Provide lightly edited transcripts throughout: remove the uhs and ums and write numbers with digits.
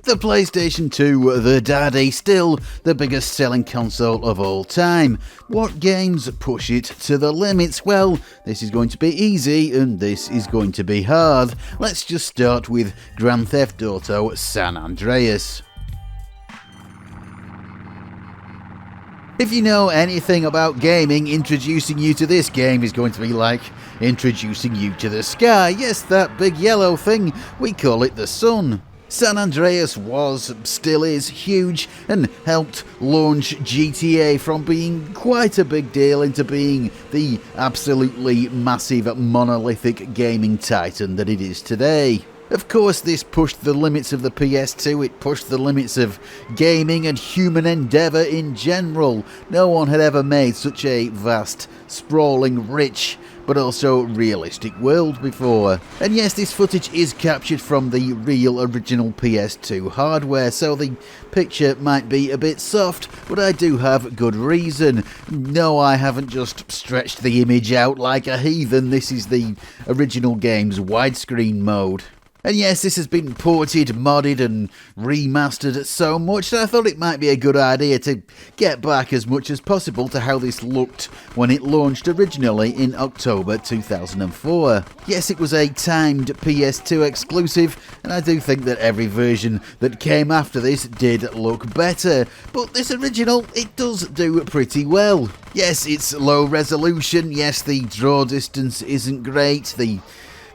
The PlayStation 2, the daddy, still the biggest selling console of all time. What games push it to the limits? Well, this is going to be easy and this is going to be hard. Let's just start with Grand Theft Auto San Andreas. If you know anything about gaming, introducing you to this game is going to be like introducing you to the sky. Yes, that big yellow thing, we call it the sun. San Andreas was, still is, huge and helped launch GTA from being quite a big deal into being the absolutely massive monolithic gaming titan that it is today. Of course, this pushed the limits of the PS2, it pushed the limits of gaming and human endeavour in general. No one had ever made such a vast, sprawling, rich, but also realistic world before. And yes, this footage is captured from the real original PS2 hardware, so the picture might be a bit soft, but I do have good reason. No, I haven't just stretched the image out like a heathen, this is the original game's widescreen mode. And yes, this has been ported, modded and remastered so much that I thought it might be a good idea to get back as much as possible to how this looked when it launched originally in October 2004. Yes, it was a timed PS2 exclusive, and I do think that every version that came after this did look better, but this original, it does do pretty well. Yes, it's low resolution, yes, the draw distance isn't great, the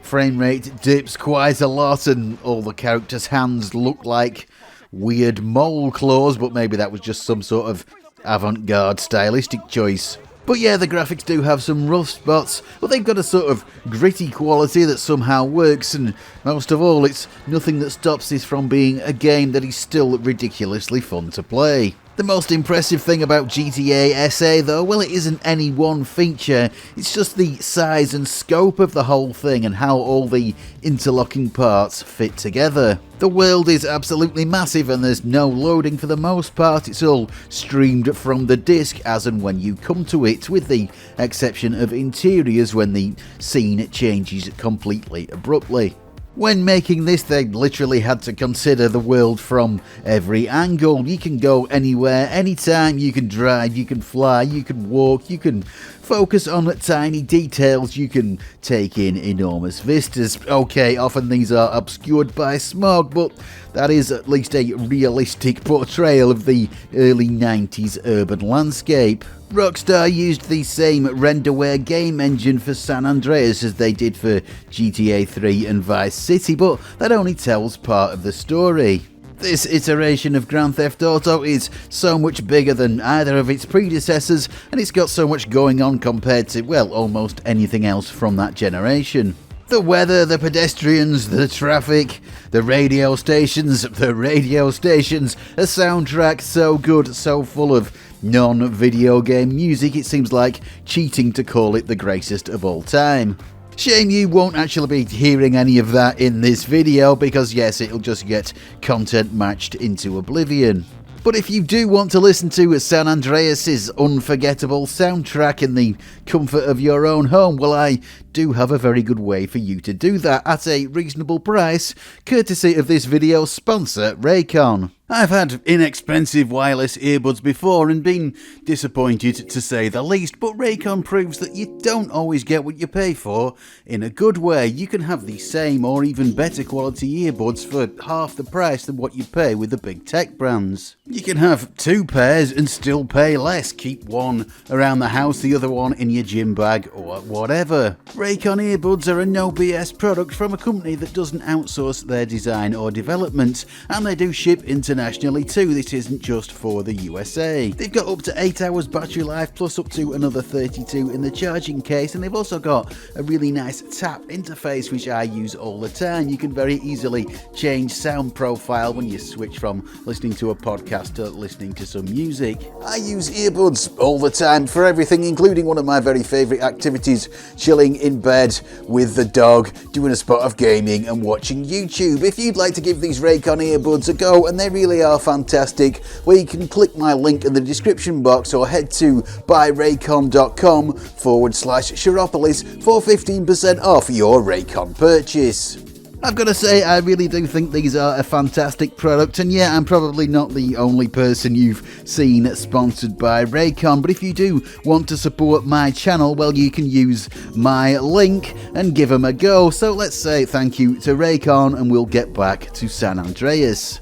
frame rate dips quite a lot and all the characters' hands look like weird mole claws, but maybe that was just some sort of avant-garde stylistic choice. But yeah, the graphics do have some rough spots, but they've got a sort of gritty quality that somehow works, and most of all, it's nothing that stops this from being a game that is still ridiculously fun to play. The most impressive thing about GTA SA though, well, it isn't any one feature, it's just the size and scope of the whole thing and how all the interlocking parts fit together. The world is absolutely massive and there's no loading for the most part, it's all streamed from the disc as and when you come to it, with the exception of interiors when the scene changes completely abruptly. When making this, they literally had to consider the world from every angle. You can go anywhere, anytime, you can drive, you can fly, you can walk, you can focus on tiny details, you can take in enormous vistas. Okay, often these are obscured by smog, but that is at least a realistic portrayal of the early 90s urban landscape. Rockstar used the same renderware game engine for San Andreas as they did for GTA 3 and Vice City, but that only tells part of the story. This iteration of Grand Theft Auto is so much bigger than either of its predecessors, and it's got so much going on compared to, well, almost anything else from that generation. The weather, the pedestrians, the traffic, the radio stations, a soundtrack so good, so full of non-video game music, it seems like cheating to call it the greatest of all time. Shame you won't actually be hearing any of that in this video, because yes, it'll just get content matched into oblivion. But if you do want to listen to San Andreas' unforgettable soundtrack in the comfort of your own home, well, I do have a very good way for you to do that at a reasonable price, courtesy of this video's sponsor, Raycon. I've had inexpensive wireless earbuds before and been disappointed to say the least, but Raycon proves that you don't always get what you pay for in a good way. You can have the same or even better quality earbuds for half the price than what you pay with the big tech brands. You can have two pairs and still pay less. Keep one around the house, the other one in your gym bag or whatever. Raycon earbuds are a no BS product from a company that doesn't outsource their design or development, and they do ship internationally too. This isn't just for the USA. They've got up to 8 hours battery life plus up to another 32 in the charging case, and they've also got a really nice tap interface which I use all the time. You can very easily change sound profile when you switch from listening to a podcast to listening to some music. I use earbuds all the time for everything, including one of my very favourite activities, chilling in bed with the dog, doing a spot of gaming and watching YouTube. If you'd like to give these Raycon earbuds a go, and they really are fantastic, well, you can click my link in the description box or head to buyraycon.com/Chiropolis for 15% off your Raycon purchase. I've got to say, I really do think these are a fantastic product, and yeah, I'm probably not the only person you've seen sponsored by Raycon, but if you do want to support my channel, well, you can use my link and give them a go. So let's say thank you to Raycon, and we'll get back to San Andreas.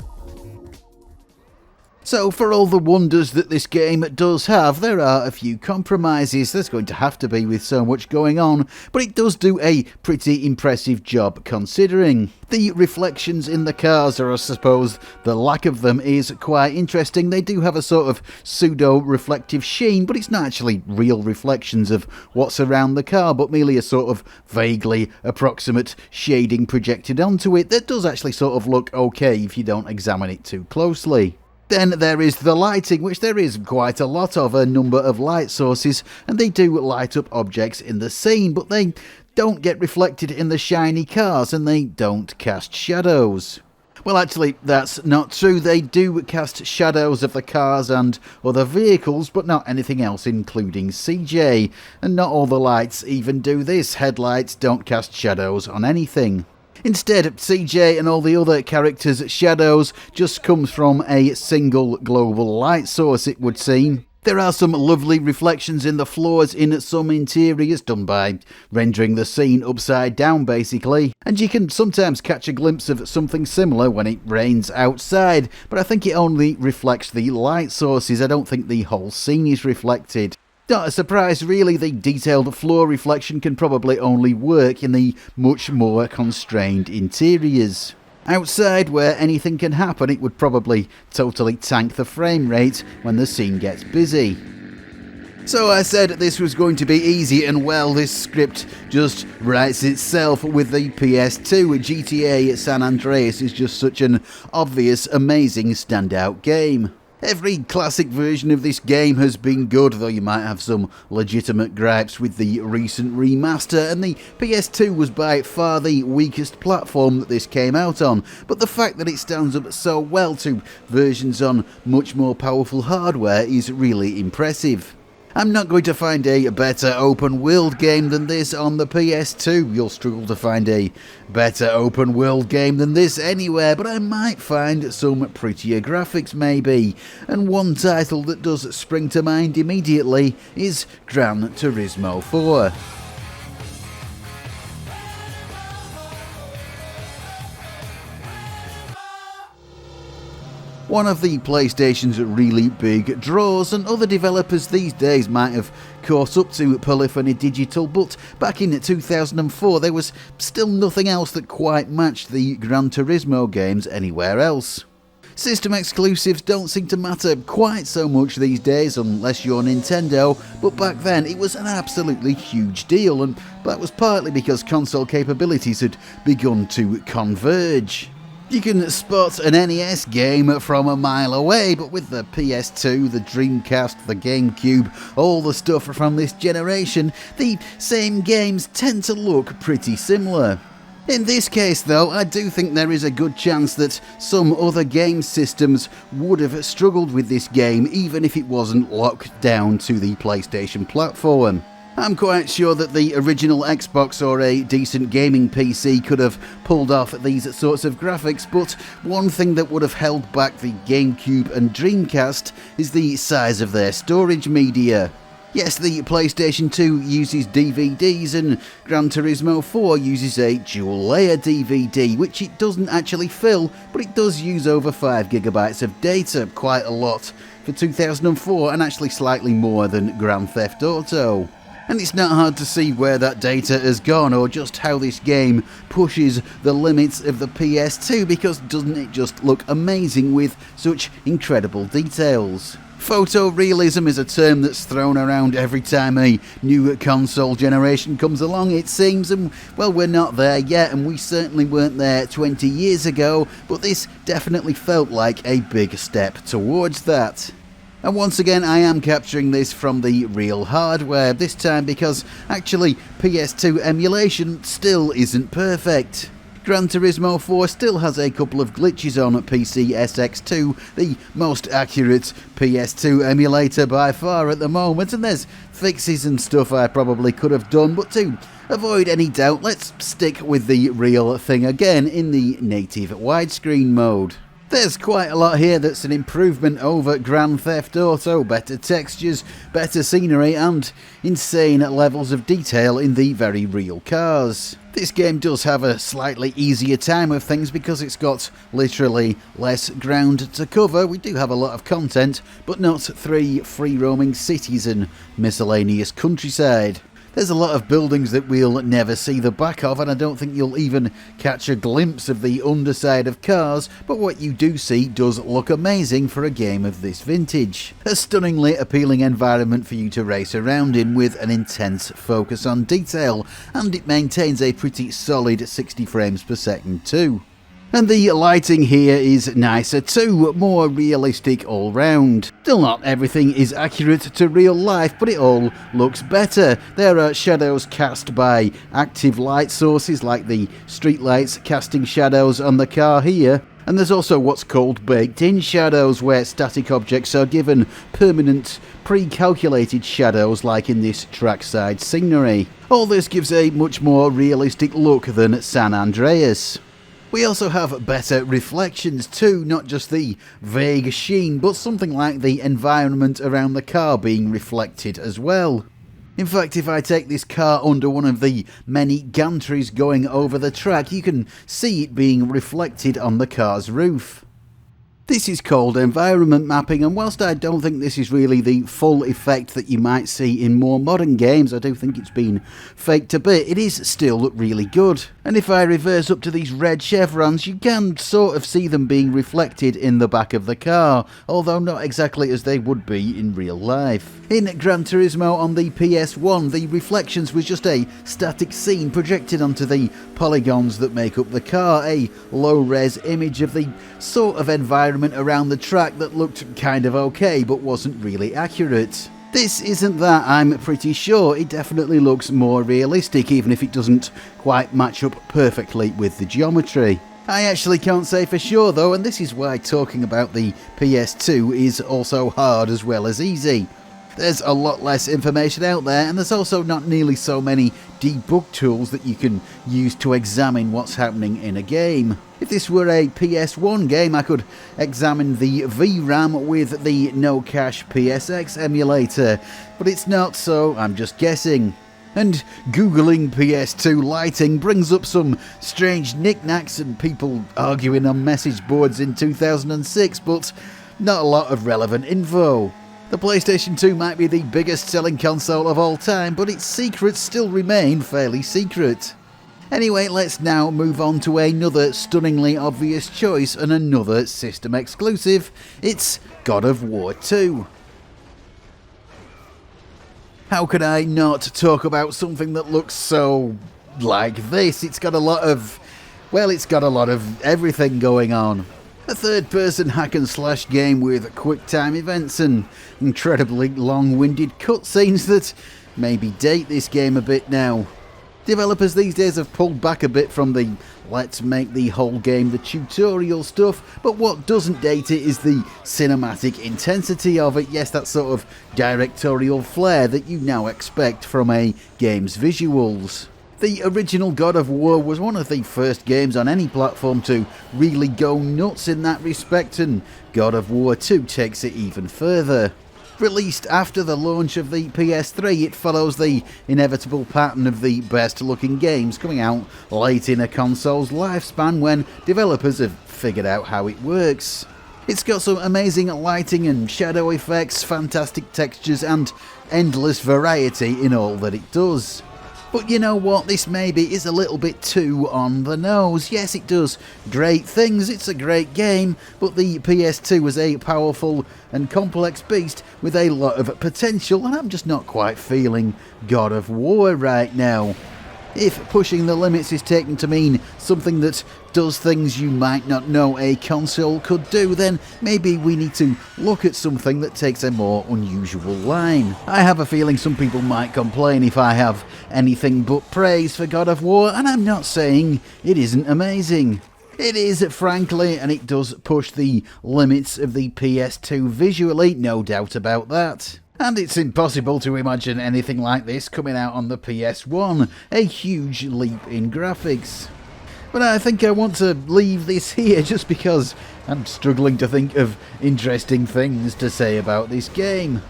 So, for all the wonders that this game does have, there are a few compromises. There's going to have to be with so much going on, but it does do a pretty impressive job considering. The reflections in the cars, or I suppose the lack of them, is quite interesting. They do have a sort of pseudo-reflective sheen, but it's not actually real reflections of what's around the car, but merely a sort of vaguely approximate shading projected onto it that does actually sort of look okay if you don't examine it too closely. Then there is the lighting, which there is quite a lot of, a number of light sources, and they do light up objects in the scene, but they don't get reflected in the shiny cars, and they don't cast shadows. Well, actually, that's not true. They do cast shadows of the cars and other vehicles, but not anything else, including CJ. And not all the lights even do this. Headlights don't cast shadows on anything. Instead, CJ and all the other characters' shadows just comes from a single global light source, it would seem. There are some lovely reflections in the floors in some interiors done by rendering the scene upside down basically, and you can sometimes catch a glimpse of something similar when it rains outside, but I think it only reflects the light sources. I don't think the whole scene is reflected. Not a surprise really, the detailed floor reflection can probably only work in the much more constrained interiors. Outside, where anything can happen, it would probably totally tank the frame rate when the scene gets busy. So I said this was going to be easy, and well, this script just writes itself with the PS2. GTA San Andreas is just such an obvious, amazing standout game. Every classic version of this game has been good, though you might have some legitimate gripes with the recent remaster, and the PS2 was by far the weakest platform that this came out on, but the fact that it stands up so well to versions on much more powerful hardware is really impressive. I'm not going to find a better open world game than this on the PS2. You'll struggle to find a better open world game than this anywhere, but I might find some prettier graphics maybe. And one title that does spring to mind immediately is Gran Turismo 4. One of the PlayStation's really big draws, and other developers these days might have caught up to Polyphony Digital, but back in 2004 there was still nothing else that quite matched the Gran Turismo games anywhere else. System exclusives don't seem to matter quite so much these days unless you're Nintendo, but back then it was an absolutely huge deal, and that was partly because console capabilities had begun to converge. You can spot an NES game from a mile away, but with the PS2, the Dreamcast, the GameCube, all the stuff from this generation, the same games tend to look pretty similar. In this case though, I do think there is a good chance that some other game systems would have struggled with this game even if it wasn't locked down to the PlayStation platform. I'm quite sure that the original Xbox or a decent gaming PC could have pulled off these sorts of graphics, but one thing that would have held back the GameCube and Dreamcast is the size of their storage media. Yes, the PlayStation 2 uses DVDs and Gran Turismo 4 uses a dual-layer DVD, which it doesn't actually fill, but it does use over 5GB of data, quite a lot for 2004 and actually slightly more than Grand Theft Auto. And it's not hard to see where that data has gone or just how this game pushes the limits of the PS2, because doesn't it just look amazing with such incredible details? Photorealism is a term that's thrown around every time a new console generation comes along, it seems, and well, we're not there yet, and we certainly weren't there 20 years ago, but this definitely felt like a big step towards that. And once again, I am capturing this from the real hardware, this time because actually PS2 emulation still isn't perfect. Gran Turismo 4 still has a couple of glitches on PC SX2, the most accurate PS2 emulator by far at the moment, and there's fixes and stuff I probably could have done, but to avoid any doubt, let's stick with the real thing again in the native widescreen mode. There's quite a lot here that's an improvement over Grand Theft Auto, better textures, better scenery and insane levels of detail in the very real cars. This game does have a slightly easier time of things because it's got literally less ground to cover. We do have a lot of content, but not 3 free-roaming cities and miscellaneous countryside. There's a lot of buildings that we'll never see the back of, and I don't think you'll even catch a glimpse of the underside of cars, but what you do see does look amazing for a game of this vintage. A stunningly appealing environment for you to race around in with an intense focus on detail, and it maintains a pretty solid 60 frames per second too. And the lighting here is nicer too, more realistic all round. Still not everything is accurate to real life, but it all looks better. There are shadows cast by active light sources like the streetlights casting shadows on the car here. And there's also what's called baked-in shadows, where static objects are given permanent, pre-calculated shadows like in this trackside scenery. All this gives a much more realistic look than San Andreas. We also have better reflections too, not just the vague sheen, but something like the environment around the car being reflected as well. In fact, if I take this car under one of the many gantries going over the track, you can see it being reflected on the car's roof. This is called environment mapping, and whilst I don't think this is really the full effect that you might see in more modern games, I do think it's been faked a bit, it is still really good. And if I reverse up to these red chevrons, you can sort of see them being reflected in the back of the car, although not exactly as they would be in real life. In Gran Turismo on the PS1, the reflections was just a static scene projected onto the polygons that make up the car, a low-res image of the sort of environment around the track that looked kind of okay but wasn't really accurate. This isn't that, I'm pretty sure. It definitely looks more realistic, even if it doesn't quite match up perfectly with the geometry. I actually can't say for sure though, and this is why talking about the PS2 is also hard as well as easy. There's a lot less information out there, and there's also not nearly so many debug tools that you can use to examine what's happening in a game. If this were a PS1 game, I could examine the VRAM with the no cache PSX emulator, but it's not, so I'm just guessing. And googling PS2 lighting brings up some strange knickknacks and people arguing on message boards in 2006, but not a lot of relevant info. The PlayStation 2 might be the biggest selling console of all time, but its secrets still remain fairly secret. Anyway, let's now move on to another stunningly obvious choice and another system exclusive. It's God of War 2. How could I not talk about something that looks so like this? It's got a lot of everything going on. A third-person hack-and-slash game with quick-time events and incredibly long-winded cutscenes that maybe date this game a bit now. Developers these days have pulled back a bit from the let's make the whole game the tutorial stuff, but what doesn't date it is the cinematic intensity of it. Yes, that sort of directorial flair that you now expect from a game's visuals. The original God of War was one of the first games on any platform to really go nuts in that respect, and God of War 2 takes it even further. Released after the launch of the PS3, it follows the inevitable pattern of the best-looking games coming out late in a console's lifespan when developers have figured out how it works. It's got some amazing lighting and shadow effects, fantastic textures, and endless variety in all that it does. But you know what, this maybe is a little bit too on the nose. Yes, it does great things, it's a great game, but the PS2 was a powerful and complex beast with a lot of potential, and I'm just not quite feeling God of War right now. If pushing the limits is taken to mean something that does things you might not know a console could do, then maybe we need to look at something that takes a more unusual line. I have a feeling some people might complain if I have anything but praise for God of War, and I'm not saying it isn't amazing. It is, frankly, and it does push the limits of the PS2 visually, no doubt about that. And it's impossible to imagine anything like this coming out on the PS1, a huge leap in graphics. But I think I want to leave this here just because I'm struggling to think of interesting things to say about this game.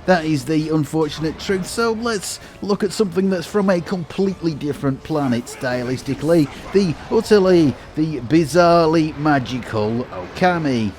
That is the unfortunate truth, so let's look at something that's from a completely different planet stylistically, the bizarrely magical Okami.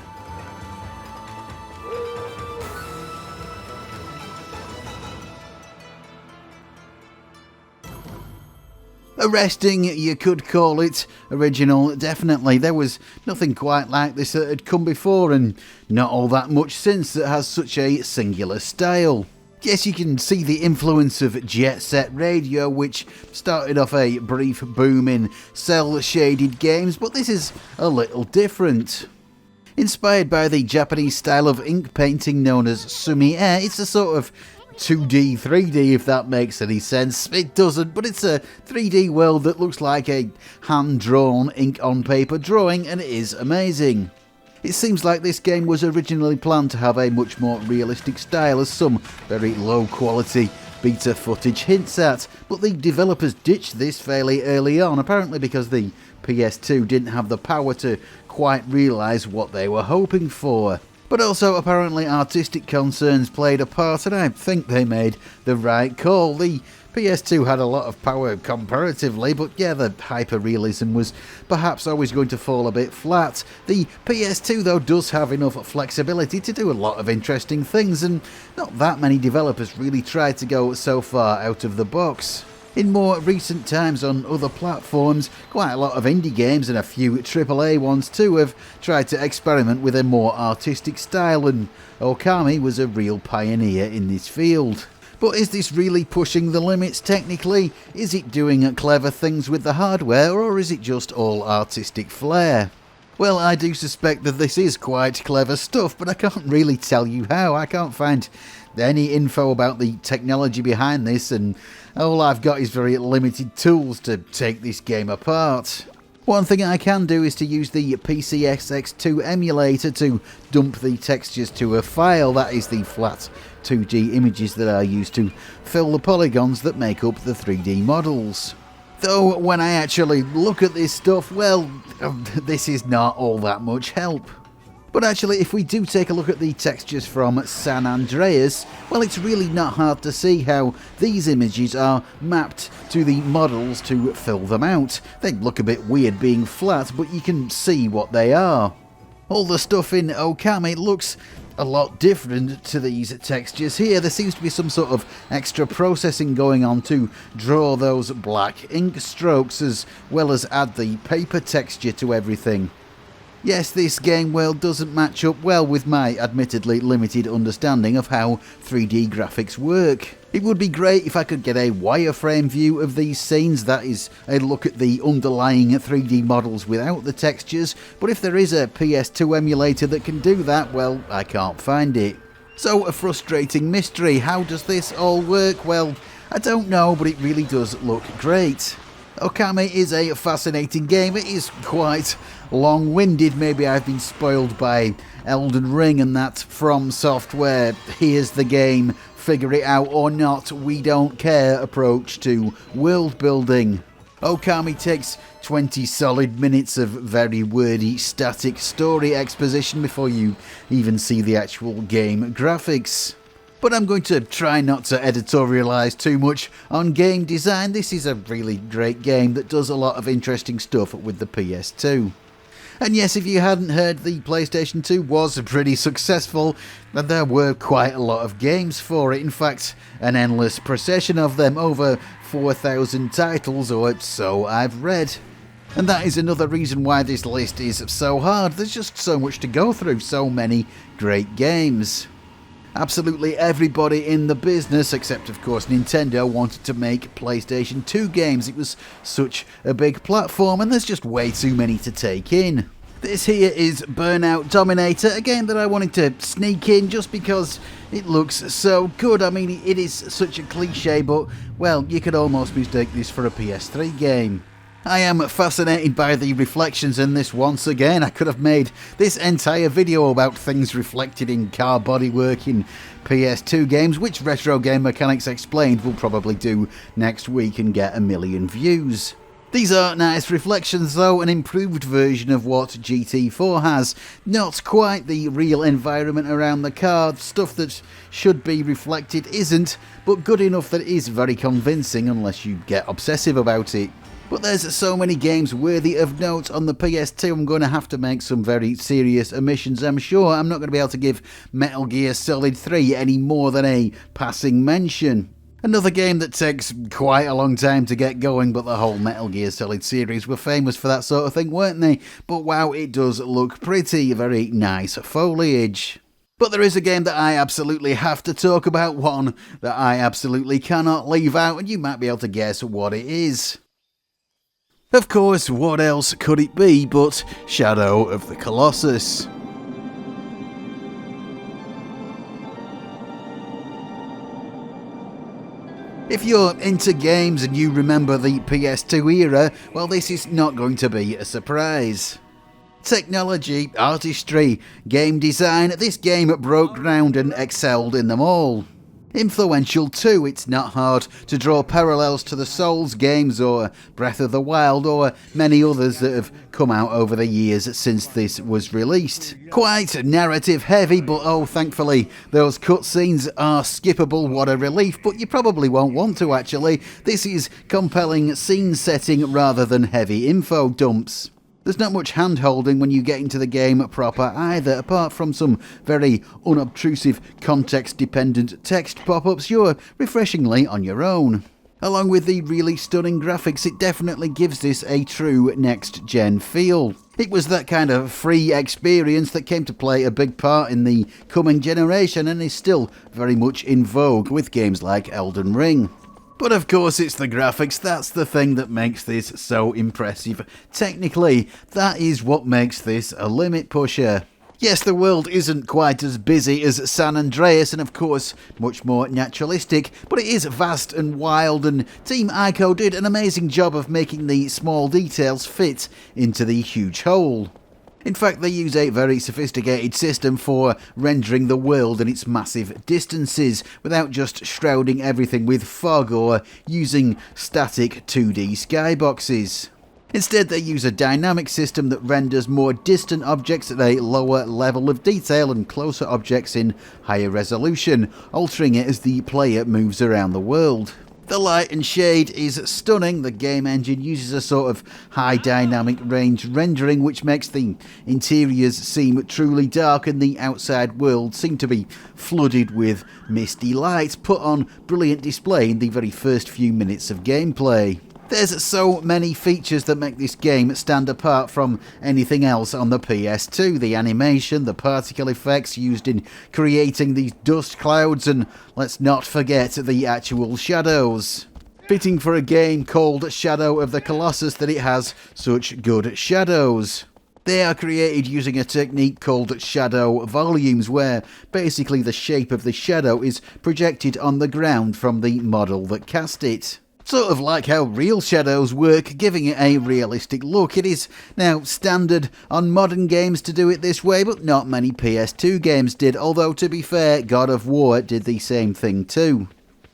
Arresting, you could call it. Original, definitely. There was nothing quite like this that had come before, and not all that much since that has such a singular style. Yes, you can see the influence of Jet Set Radio, which started off a brief boom in cel-shaded games, but this is a little different. Inspired by the Japanese style of ink painting known as sumi-e, it's a sort of 2D, 3D, if that makes any sense. It doesn't, but it's a 3D world that looks like a hand-drawn ink-on-paper drawing, and it is amazing. It seems like this game was originally planned to have a much more realistic style, as some very low-quality beta footage hints at, but the developers ditched this fairly early on, apparently because the PS2 didn't have the power to quite realise what they were hoping for. But also, apparently, artistic concerns played a part, and I think they made the right call. The PS2 had a lot of power comparatively, but yeah, the hyper-realism was perhaps always going to fall a bit flat. The PS2, though, does have enough flexibility to do a lot of interesting things, and not that many developers really tried to go so far out of the box. In more recent times on other platforms, quite a lot of indie games and a few AAA ones too have tried to experiment with a more artistic style, and Okami was a real pioneer in this field. But is this really pushing the limits technically? Is it doing clever things with the hardware, or is it just all artistic flair? Well, I do suspect that this is quite clever stuff, but I can't really tell you how. I can't find any info about the technology behind this, and all I've got is very limited tools to take this game apart. One thing I can do is to use the PCSX2 emulator to dump the textures to a file. That is the flat 2D images that I use to fill the polygons that make up the 3D models. Though when I actually look at this stuff, well, this is not all that much help. But actually, if we do take a look at the textures from San Andreas, well, it's really not hard to see how these images are mapped to the models to fill them out. They look a bit weird being flat, but you can see what they are. All the stuff in Okami looks a lot different to these textures here. There seems to be some sort of extra processing going on to draw those black ink strokes, as well as add the paper texture to everything. Yes, this game world doesn't match up well with my admittedly limited understanding of how 3D graphics work. It would be great if I could get a wireframe view of these scenes, that is, a look at the underlying 3D models without the textures, but if there is a PS2 emulator that can do that, well, I can't find it. So, a frustrating mystery. How does this all work? Well, I don't know, but it really does look great. Okami is a fascinating game. It is quite long-winded. Maybe I've been spoiled by Elden Ring and that From Software, here's the game, figure it out or not, we don't care approach to world building. Okami takes 20 solid minutes of very wordy, static story exposition before you even see the actual game graphics. But I'm going to try not to editorialise too much on game design. This is a really great game that does a lot of interesting stuff with the PS2. And yes, if you hadn't heard, the PlayStation 2 was pretty successful, and there were quite a lot of games for it. In fact, an endless procession of them, over 4,000 titles, or so I've read. And that is another reason why this list is so hard. There's just so much to go through, so many great games. Absolutely everybody in the business, except of course Nintendo, wanted to make PlayStation 2 games. It was such a big platform and there's just way too many to take in. This here is Burnout Dominator, a game that I wanted to sneak in just because it looks so good. I mean, it is such a cliche, but, well, you could almost mistake this for a PS3 game. I am fascinated by the reflections in this once again. I could have made this entire video about things reflected in car bodywork in PS2 games, which Retro Game Mechanics Explained will probably do next week and get 1 million views. These are nice reflections though, an improved version of what GT4 has. Not quite the real environment around the car, stuff that should be reflected isn't, but good enough that it is very convincing unless you get obsessive about it. But there's so many games worthy of note on the PS2, I'm going to have to make some very serious omissions. I'm sure I'm not going to be able to give Metal Gear Solid 3 any more than a passing mention. Another game that takes quite a long time to get going, but the whole Metal Gear Solid series were famous for that sort of thing, weren't they? But wow, it does look pretty, very nice foliage. But there is a game that I absolutely have to talk about, one that I absolutely cannot leave out, and you might be able to guess what it is. Of course, what else could it be but Shadow of the Colossus? If you're into games and you remember the PS2 era, well, this is not going to be a surprise. Technology, artistry, game design, this game broke ground and excelled in them all. Influential too, it's not hard to draw parallels to the Souls games or Breath of the Wild or many others that have come out over the years since this was released. Quite narrative heavy, but oh, thankfully those cutscenes are skippable, what a relief, but you probably won't want to actually. This is compelling scene setting rather than heavy info dumps. There's not much hand-holding when you get into the game proper either, apart from some very unobtrusive, context-dependent text pop-ups. You're refreshingly on your own. Along with the really stunning graphics, it definitely gives this a true next-gen feel. It was that kind of free experience that came to play a big part in the coming generation and is still very much in vogue with games like Elden Ring. But of course it's the graphics, that's the thing that makes this so impressive. Technically, that is what makes this a limit pusher. Yes, the world isn't quite as busy as San Andreas and of course much more naturalistic, but it is vast and wild, and Team Ico did an amazing job of making the small details fit into the huge whole. In fact, they use a very sophisticated system for rendering the world and its massive distances without just shrouding everything with fog or using static 2D skyboxes. Instead, they use a dynamic system that renders more distant objects at a lower level of detail and closer objects in higher resolution, altering it as the player moves around the world. The light and shade is stunning. The game engine uses a sort of high dynamic range rendering which makes the interiors seem truly dark and the outside world seem to be flooded with misty lights put on brilliant display in the very first few minutes of gameplay. There's so many features that make this game stand apart from anything else on the PS2. The animation, the particle effects used in creating these dust clouds, and let's not forget the actual shadows. Fitting for a game called Shadow of the Colossus that it has such good shadows. They are created using a technique called shadow volumes, where basically the shape of the shadow is projected on the ground from the model that cast it. Sort of like how real shadows work, giving it a realistic look. It is now standard on modern games to do it this way, but not many PS2 games did, although to be fair, God of War did the same thing too.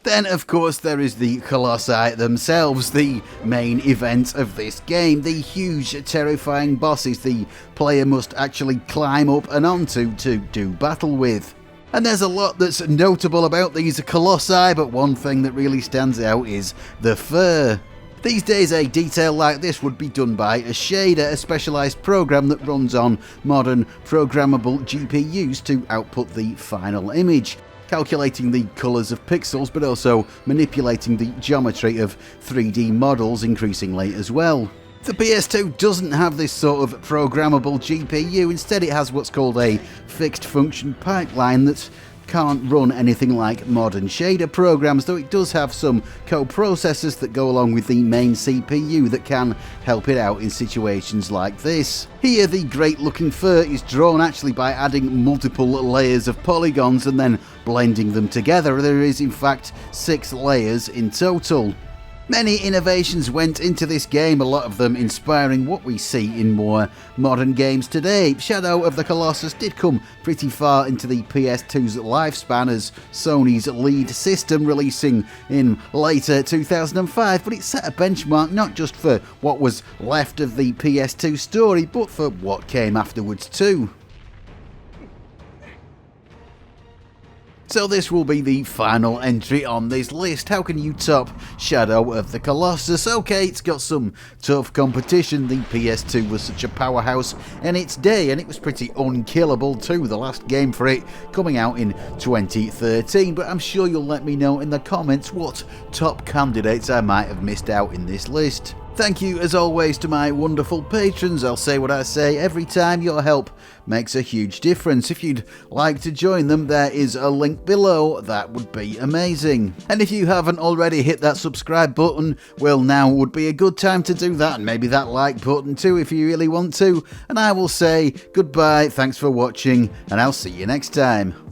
Then, of course, there is the Colossi themselves, the main event of this game, the huge, terrifying bosses the player must actually climb up and onto to do battle with. And there's a lot that's notable about these Colossi, but one thing that really stands out is the fur. These days a detail like this would be done by a shader, a specialised program that runs on modern programmable GPUs to output the final image, calculating the colours of pixels but also manipulating the geometry of 3D models increasingly as well. The PS2 doesn't have this sort of programmable GPU, instead it has what's called a fixed function pipeline that can't run anything like modern shader programs, though it does have some co-processors that go along with the main CPU that can help it out in situations like this. Here the great looking fur is drawn actually by adding multiple layers of polygons and then blending them together. There is in fact 6 layers in total. Many innovations went into this game, a lot of them inspiring what we see in more modern games today. Shadow of the Colossus did come pretty far into the PS2's lifespan as Sony's lead system, releasing in later 2005, but it set a benchmark not just for what was left of the PS2 story, but for what came afterwards too. So this will be the final entry on this list. How can you top Shadow of the Colossus? Okay, it's got some tough competition. The PS2 was such a powerhouse in its day, and it was pretty unkillable too, the last game for it coming out in 2013. But I'm sure you'll let me know in the comments what top candidates I might have missed out in this list. Thank you as always to my wonderful patrons. I'll say what I say every time. Your help makes a huge difference. If you'd like to join them, there is a link below. That would be amazing. And if you haven't already hit that subscribe button, well, now would be a good time to do that, and maybe that like button too if you really want to. And I will say goodbye, thanks for watching, and I'll see you next time.